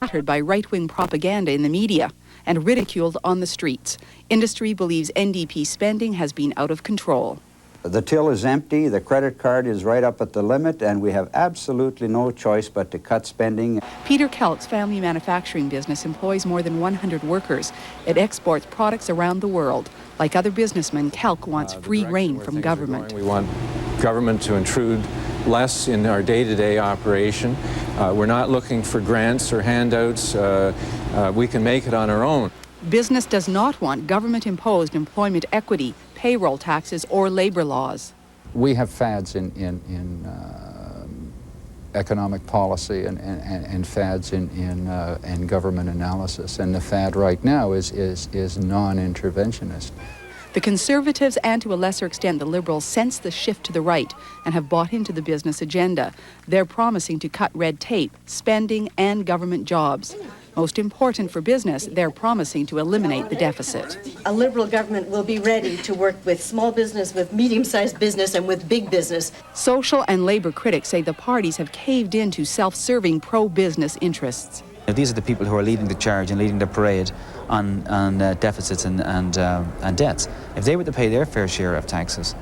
battered by right-wing propaganda in the media and ridiculed on the streets. Industry believes NDP spending has been out of control. The till is empty, the credit card is right up at the limit, and we have absolutely no choice but to cut spending. Peter Kelk's family manufacturing business employs more than 100 workers. It exports products around the world. Like other businessmen, Kelk wants free rein from government. We want government to intrude less in our day-to-day operation. We're not looking for grants or handouts. We can make it on our own. Business does not want government-imposed employment equity, payroll taxes, or labor laws. We have fads in economic policy and fads in government analysis, and the fad right now is non-interventionist. The Conservatives and to a lesser extent the Liberals sense the shift to the right and have bought into the business agenda. They're promising to cut red tape, spending, and government jobs. Most important for business, they're promising to eliminate the deficit. A Liberal government will be ready to work with small business, with medium-sized business, and with big business. Social and Labour critics say the parties have caved into self-serving pro-business interests. These are the people who are leading the charge and leading the parade on deficits and debts. If they were to pay their fair share of taxes,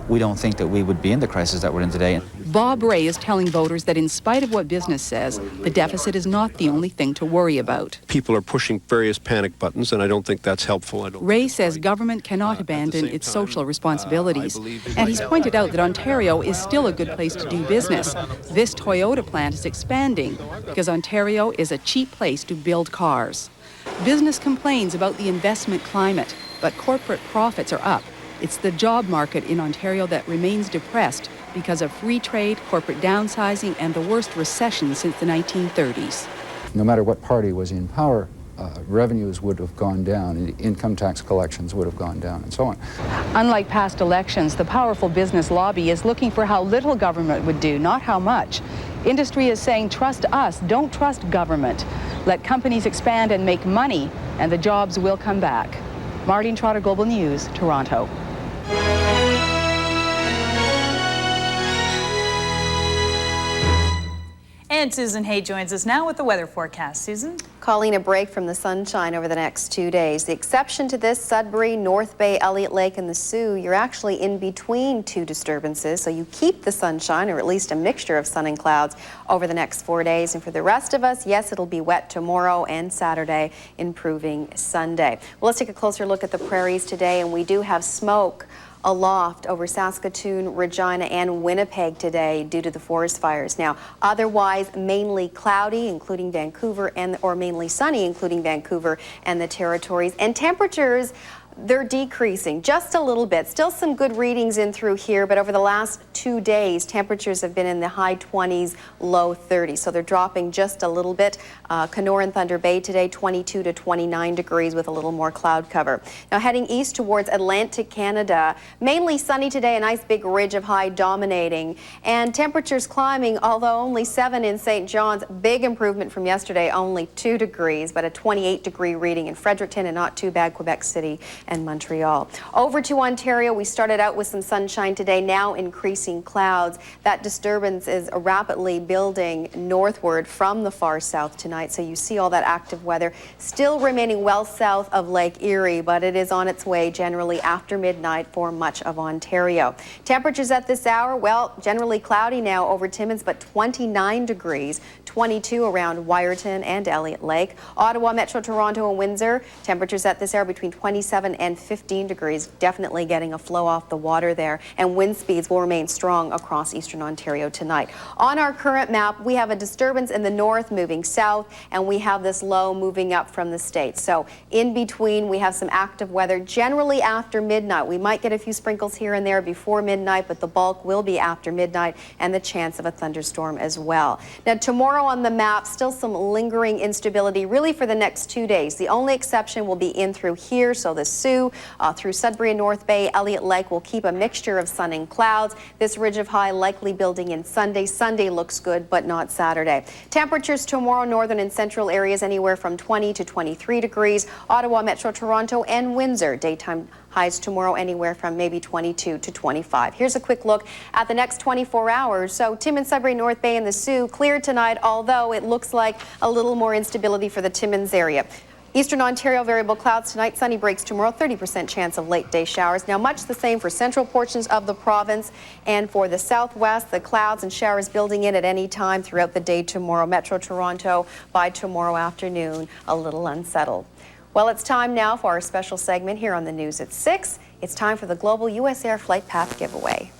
we don't think that we would be in the crisis that we're in today. Bob Ray is telling voters that in spite of what business says, the deficit is not the only thing to worry about. People are pushing various panic buttons, and I don't think that's helpful. Ray says government cannot abandon its social responsibilities. And he's pointed out that Ontario is still a good place to do business. This Toyota plant is expanding because Ontario is a cheap place to build cars. Business complains about the investment climate, but corporate profits are up. It's the job market in Ontario that remains depressed because of free trade, corporate downsizing, and the worst recession since the 1930s. No matter what party was in power, revenues would have gone down, income tax collections would have gone down, and so on. Unlike past elections, the powerful business lobby is looking for how little government would do, not how much. Industry is saying, trust us, don't trust government. Let companies expand and make money, and the jobs will come back. Marlieen Trotter, Global News, Toronto. And Susan Hay joins us now with the weather forecast. Susan? Calling a break from the sunshine over the next 2 days. The exception to this, Sudbury, North Bay, Elliott Lake, and the Soo, you're actually in between two disturbances, so you keep the sunshine, or at least a mixture of sun and clouds, over the next 4 days. And for the rest of us, yes, it'll be wet tomorrow and Saturday, improving Sunday. Well, let's take a closer look at the prairies today, and we do have smoke aloft over Saskatoon, Regina, and Winnipeg today due to the forest fires. Now, otherwise mainly cloudy, including Vancouver, or mainly sunny, including Vancouver and the Territories. And temperatures, they're decreasing just a little bit. Still some good readings in through here, but over the last 2 days, temperatures have been in the high 20s, low 30s. So they're dropping just a little bit. Kenora and Thunder Bay today, 22 to 29 degrees with a little more cloud cover. Now heading east towards Atlantic Canada, mainly sunny today, a nice big ridge of high dominating. And temperatures climbing, although only 7 in St. John's. Big improvement from yesterday, only 2 degrees, but a 28-degree reading in Fredericton, and not too bad Quebec City and Montreal. Over to Ontario, we started out with some sunshine today, now increasing clouds. That disturbance is rapidly building northward from the far south tonight, so you see all that active weather still remaining well south of Lake Erie, but it is on its way generally after midnight for much of Ontario. Temperatures at this hour, well, generally cloudy now over Timmins, but 29 degrees, 22 around Wyerton and Elliott Lake. Ottawa, Metro Toronto, and Windsor, temperatures at this hour between 27 and 15 degrees, definitely getting a flow off the water there, and wind speeds will remain strong across eastern Ontario tonight. On our current map, we have a disturbance in the north moving south, and we have this low moving up from the states. So in between, we have some active weather generally after midnight. We might get a few sprinkles here and there before midnight, but the bulk will be after midnight, and the chance of a thunderstorm as well. Now tomorrow on the map, still some lingering instability really for the next 2 days. The only exception will be in through here, so the Soo through Sudbury and North Bay. Elliott Lake will keep a mixture of sun and clouds. This ridge of high likely building in Sunday. Sunday looks good, but not Saturday. Temperatures tomorrow, northern and central areas anywhere from 20 to 23 degrees. Ottawa, Metro Toronto, and Windsor, daytime Highs tomorrow anywhere from maybe 22 to 25. Here's a quick look at the next 24 hours. So Timmins, Sudbury, North Bay, and the Soo cleared tonight, although it looks like a little more instability for the Timmins area. Eastern Ontario, variable clouds tonight, sunny breaks tomorrow, 30% chance of late day showers. Now much the same for central portions of the province, and for the southwest, the clouds and showers building in at any time throughout the day tomorrow. Metro Toronto by tomorrow afternoon, a little unsettled. Well, it's time now for our special segment here on the news at 6. It's time for the Global U.S. Air Flight Path giveaway.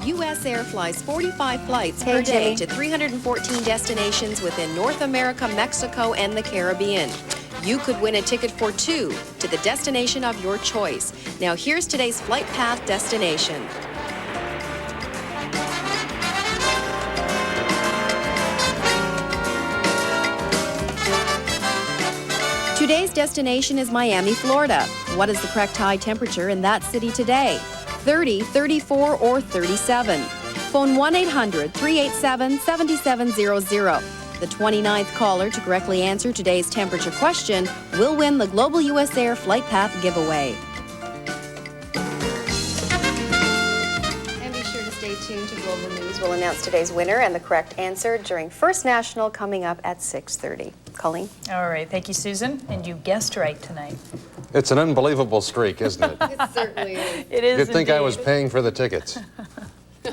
U.S. Air flies 45 flights per day to 314 destinations within North America, Mexico, and the Caribbean. You could win a ticket for 2 to the destination of your choice. Now here's today's flight path destination. Today's destination is Miami, Florida. What is the correct high temperature in that city today? 30, 34, or 37. Phone 1-800-387-7700. The 29th caller to correctly answer today's temperature question will win the Global U.S. Air Flight Path giveaway. And be sure to stay tuned to Global News. We'll announce today's winner and the correct answer during First National coming up at 6:30. Colleen? All right, thank you, Susan. And you guessed right tonight. It's an unbelievable streak, isn't it? It certainly is. It is. You'd think I indeed. was paying for the tickets.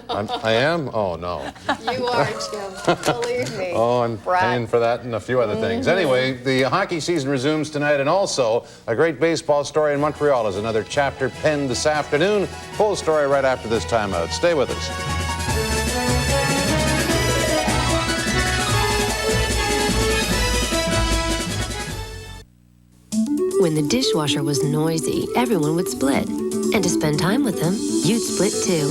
I am? Oh, no. You are, Jim. Believe me. Oh, I'm paying for that and a few other things. Anyway, the hockey season resumes tonight, and also a great baseball story in Montreal is another chapter penned this afternoon. Full story right after this timeout. Stay with us. When the dishwasher was noisy, everyone would split. And to spend time with them, you'd split too.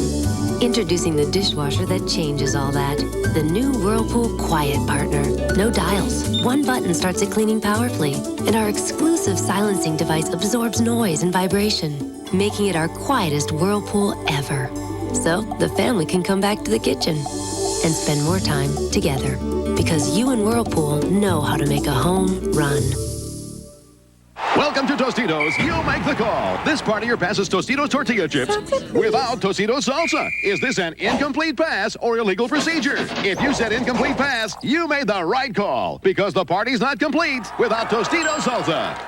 Introducing the dishwasher that changes all that. The new Whirlpool Quiet Partner. No dials. One button starts it cleaning powerfully. And our exclusive silencing device absorbs noise and vibration, making it our quietest Whirlpool ever. So the family can come back to the kitchen and spend more time together. Because you and Whirlpool know how to make a home run. Welcome to Tostitos. You make the call. This part of your pass is Tostitos tortilla chips without Tostitos salsa. Is this an incomplete pass or illegal procedure? If you said incomplete pass, you made the right call because the party's not complete without Tostitos salsa.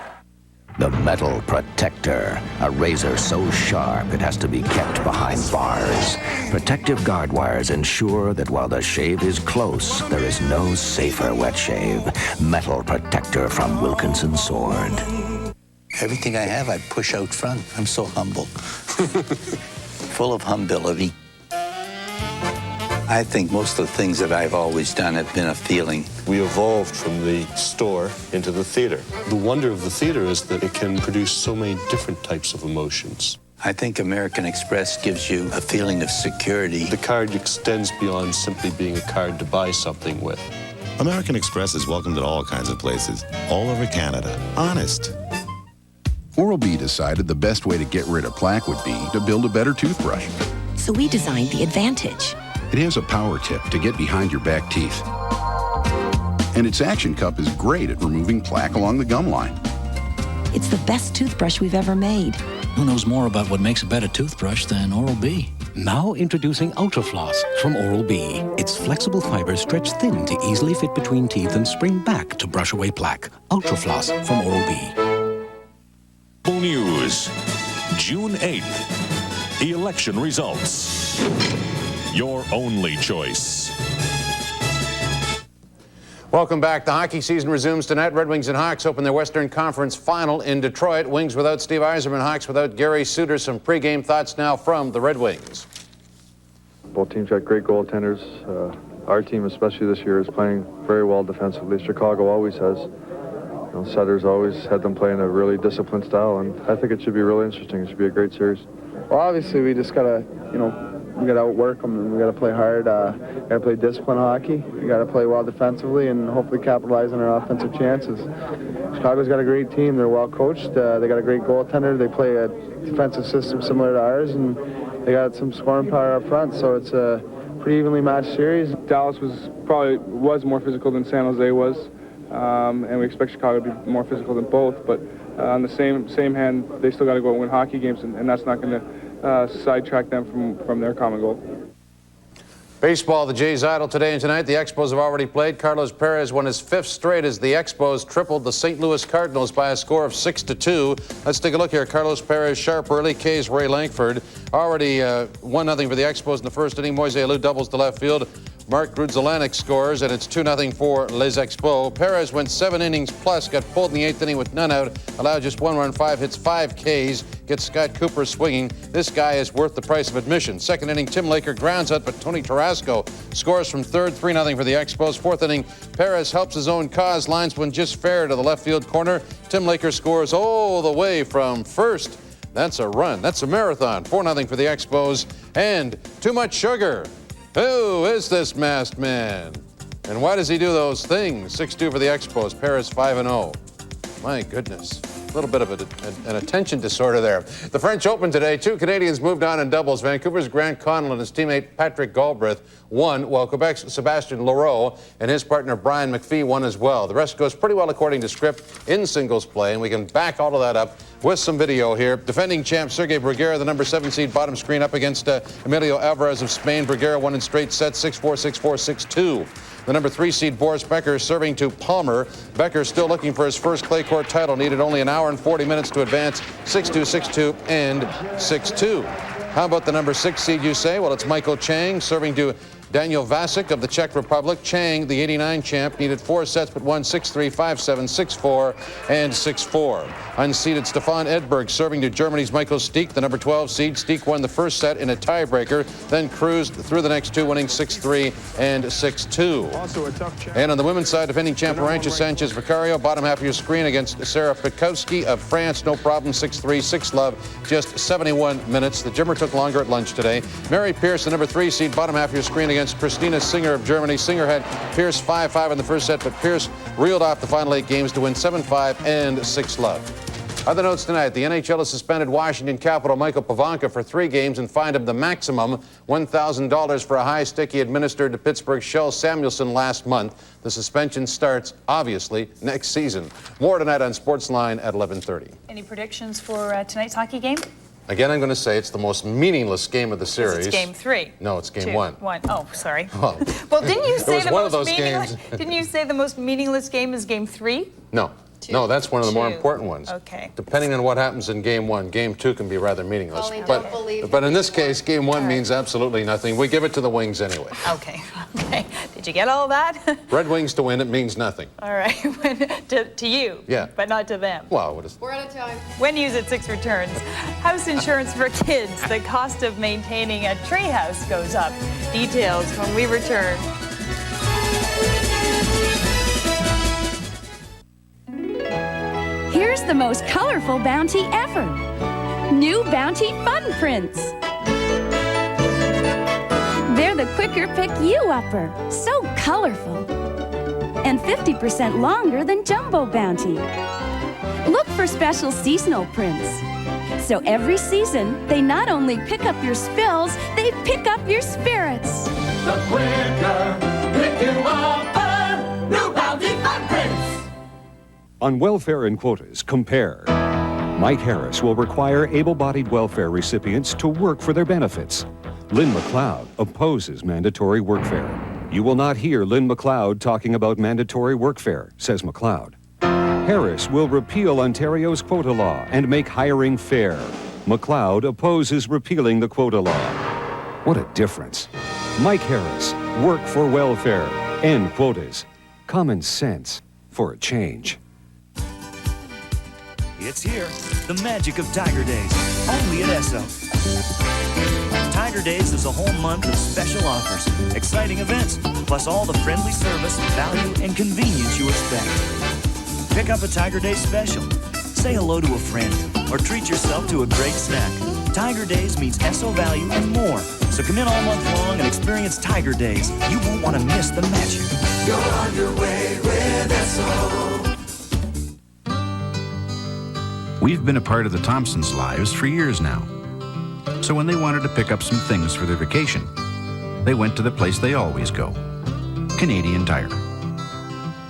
The Metal Protector, a razor so sharp it has to be kept behind bars. Protective guard wires ensure that while the shave is close, there is no safer wet shave. Metal Protector from Wilkinson Sword. Everything I have, I push out front. I'm so humble. Full of humility. I think most of the things that I've always done have been a feeling. We evolved from the store into the theater. The wonder of the theater is that it can produce so many different types of emotions. I think American Express gives you a feeling of security. The card extends beyond simply being a card to buy something with. American Express is welcomed at all kinds of places, all over Canada. Honest. Oral-B decided the best way to get rid of plaque would be to build a better toothbrush. So we designed the Advantage. It has a power tip to get behind your back teeth. And its action cup is great at removing plaque along the gum line. It's the best toothbrush we've ever made. Who knows more about what makes a better toothbrush than Oral-B? Now introducing Ultra Floss from Oral-B. Its flexible fibers stretch thin to easily fit between teeth and spring back to brush away plaque. Ultra Floss from Oral-B. News, June 8th. The election results. Your only choice. Welcome back. The hockey season resumes tonight. Red Wings and Hawks open their Western Conference final in Detroit. Wings without Steve Yzerman, Hawks without Gary Suter. Some pregame thoughts now from the Red Wings. Both teams got great goaltenders. Our team, especially this year, is playing very well defensively. Chicago always has. Sutter's always had them playing a really disciplined style, and I think it should be really interesting. It should be a great series. Well, obviously, we just gotta, we gotta outwork them, and we gotta play hard. Gotta play disciplined hockey. We gotta play well defensively, and hopefully capitalize on our offensive chances. Chicago's got a great team. They're well coached. They got a great goaltender. They play a defensive system similar to ours, and they got some scoring power up front. So it's a pretty evenly matched series. Dallas was more physical than San Jose was. and we expect Chicago to be more physical than both. But on the same hand, they still got to go and win hockey games, and that's not going to sidetrack them from their common goal. Baseball, the Jays idle today and tonight. The Expos have already played. Carlos Perez won his 5th straight as the Expos tripled the St. Louis Cardinals by a score of 6-2. Let's take a look here. Carlos Perez, sharp early. K's Ray Lankford. Already 1-0 for the Expos in the first inning. Moise Alou doubles to left field. Mark Grudzelanek scores, and it's 2-0 for Les Expos. Perez went 7 innings plus, got pulled in the 8th inning with none out, allowed just 1 run, 5 hits, 5 Ks, gets Scott Cooper swinging. This guy is worth the price of admission. 2nd inning, Tim Laker grounds out, but Tony Tarasco scores from 3rd, 3-0 for the Expos. 4th inning, Perez helps his own cause, lines one just fair to the left field corner. Tim Laker scores all the way from 1st. That's a run. That's a marathon. 4-0 for the Expos. And too much sugar. Who is this masked man? And why does he do those things? 6-2 for the Expos. Perez 5-0. My goodness. A little bit of an attention disorder there. The French Open today. 2 Canadians moved on in doubles. Vancouver's Grant Connell and his teammate Patrick Galbraith won, while Quebec's Sébastien Leroux and his partner Brian McPhee won as well. The rest goes pretty well according to script in singles play, and we can back all of that up with some video here. Defending champ Sergei Bruguera, the number 7 seed, bottom screen up against Emilio Alvarez of Spain. Bruguera won in straight sets, 6-4, 6-4, 6-2. The number 3 seed Boris Becker serving to Palmer. Becker still looking for his first clay court title. Needed only an hour and 40 minutes to advance. 6-2, 6-2, and 6-2. How about the number 6 seed, you say? Well, it's Michael Chang serving to Daniel Vasek of the Czech Republic. Chang, the 89 champ, needed 4 sets but won 6-3, 5-7, 6-4, and 6-4. Unseeded Stefan Edberg serving to Germany's Michael Steek, the number 12 seed. Steek won the first set in a tiebreaker, then cruised through the next 2, winning 6-3 and 6-2. Also a tough challenge. And on the women's side, defending champ Arantxa Sanchez Vicario, bottom half of your screen against Sarah Pikowski of France. No problem, 6-3, 6-love, just 71 minutes. The Jimmer took longer at lunch today. Mary Pierce, the number 3 seed, bottom half of your screen against Christina Singer of Germany. Singer had Pierce 5-5 in the first set, but Pierce reeled off the final 8 games to win 7-5 and 6-love. Other notes tonight, the NHL has suspended Washington Capital Michael Pavanka for 3 games and fined him the maximum $1,000 for a high stick he administered to Pittsburgh Shell Samuelson last month. The suspension starts, obviously, next season. More tonight on Sportsline at 11:30. Any predictions for tonight's hockey game? Again, I'm going to say it's the most meaningless game of the series. It's game 3. No, it's game 2, 1. 1. Oh, sorry. Well, didn't you say games. Didn't you say the most meaningless game is game 3? No. 2. No, that's one of the more 2. important ones. Okay. Depending on what happens in game 1, game 2 can be rather meaningless. Only don't believe But in this case, game 1 means absolutely nothing. We give it to the Wings anyway. Okay. Okay. Did you get all that? Red Wings to win, it means nothing. All right. to you. Yeah. But not to them. Well, what is... We're out of time. Wendy's at 6 returns. House insurance for kids. The cost of maintaining a treehouse goes up. Details when we return. Here's the most colorful Bounty ever. New Bounty Fun Prints. They're the quicker pick you upper. So colorful. And 50% longer than Jumbo Bounty. Look for special seasonal prints. So every season, they not only pick up your spills, they pick up your spirits. The quicker pick you upper. New Bounty Fun Prints. On welfare and quotas, compare. Mike Harris will require able-bodied welfare recipients to work for their benefits. Lynn McLeod opposes mandatory workfare. You will not hear Lynn McLeod talking about mandatory workfare, says McLeod. Harris will repeal Ontario's quota law and make hiring fair. McLeod opposes repealing the quota law. What a difference. Mike Harris, work for welfare, end quotas. Common sense for a change. It's here, the magic of Tiger Days, only at Esso. Tiger Days is a whole month of special offers, exciting events, plus all the friendly service, value, and convenience you expect. Pick up a Tiger Day special, say hello to a friend, or treat yourself to a great snack. Tiger Days means Esso value and more. So come in all month long and experience Tiger Days. You won't want to miss the magic. You're on your way with Esso. We've been a part of the Thompsons' lives for years now. So when they wanted to pick up some things for their vacation, they went to the place they always go, Canadian Tire.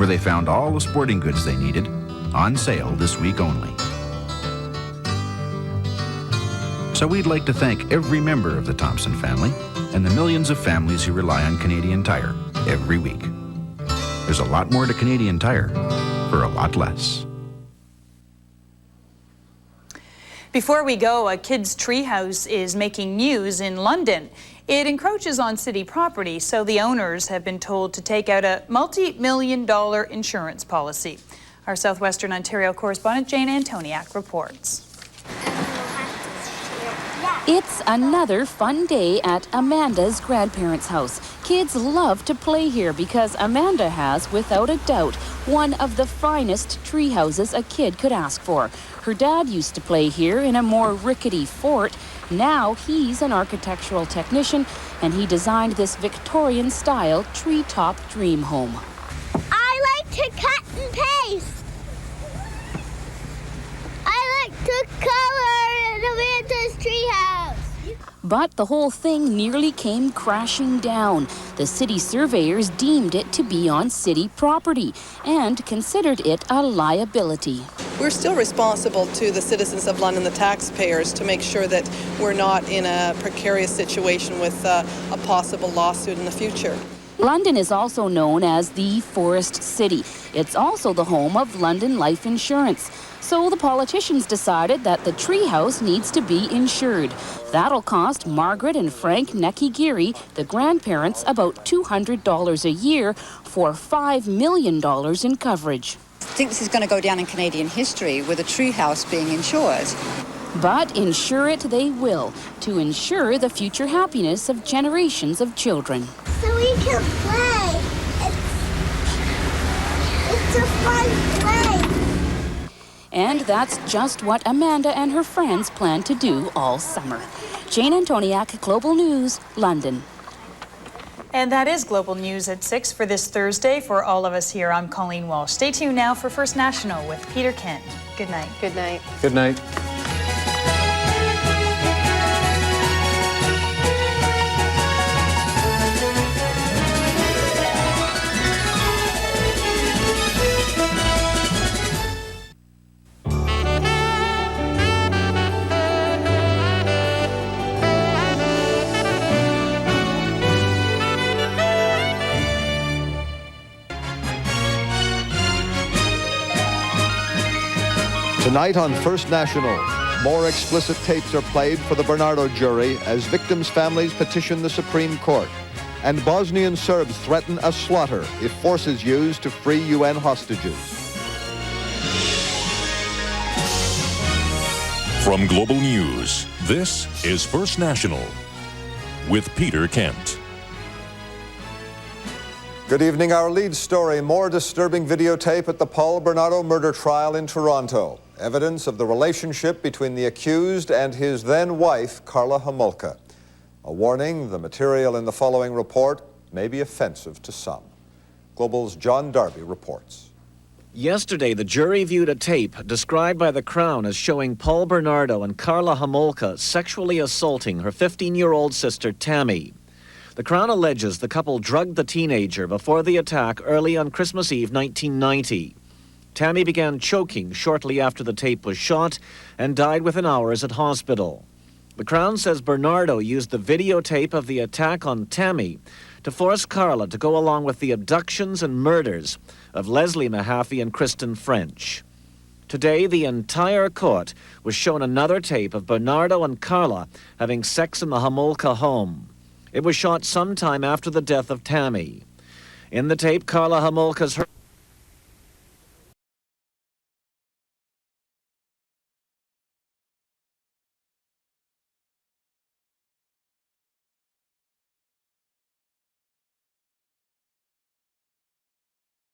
where they found all the sporting goods they needed, on sale this week only. So we'd like to thank every member of the Thompson family and the millions of families who rely on Canadian Tire every week. There's a lot more to Canadian Tire for a lot less. Before we go, a kid's treehouse is making news in London. It encroaches on city property, so the owners have been told to take out a multi-million-dollar insurance policy. Our Southwestern Ontario correspondent Jane Antoniak reports. It's another fun day at Amanda's grandparents' house. Kids love to play here because Amanda has, without a doubt, one of the finest tree houses a kid could ask for. Her dad used to play here in a more rickety fort. Now he's an architectural technician, and he designed this Victorian-style treetop dream home. I like to cut and paste. I like to color Amanda's treehouse. But the whole thing nearly came crashing down. The city surveyors deemed it to be on city property and considered it a liability. We're still responsible to the citizens of London, the taxpayers, to make sure that we're not in a precarious situation with a possible lawsuit in the future. London is also known as the Forest City. It's also the home of London Life Insurance. So the politicians decided that the treehouse needs to be insured. That'll cost Margaret and Frank Necki-Geary, the grandparents, about $200 a year for $5 million in coverage. I think this is going to go down in Canadian history with a treehouse being insured. But insure it they will, to ensure the future happiness of generations of children. So we can play. It's a fun play. And that's just what Amanda and her friends plan to do all summer. Jane Antoniak, Global News, London. And that is Global News at 6 for this Thursday. For all of us here, I'm Colleen Walsh. Stay tuned now for First National with Peter Kent. Good night. Good night. Good night. Tonight on First National, more explicit tapes are played for the Bernardo jury as victims' families petition the Supreme Court. And Bosnian Serbs threaten a slaughter if force is used to free UN hostages. From Global News, this is First National with Peter Kent. Good evening. Our lead story, more disturbing videotape at the Paul Bernardo murder trial in Toronto. Evidence of the relationship between the accused and his then-wife, Karla Homolka. A warning, the material in the following report may be offensive to some. Global's John Darby reports. Yesterday, the jury viewed a tape described by the Crown as showing Paul Bernardo and Karla Homolka sexually assaulting her 15-year-old sister, Tammy. The Crown alleges the couple drugged the teenager before the attack early on Christmas Eve 1990. Tammy began choking shortly after the tape was shot and died within hours at hospital. The Crown says Bernardo used the videotape of the attack on Tammy to force Karla to go along with the abductions and murders of Leslie Mahaffey and Kristen French. Today, the entire court was shown another tape of Bernardo and Karla having sex in the Homolka home. It was shot sometime after the death of Tammy. In the tape, Karla Homolka's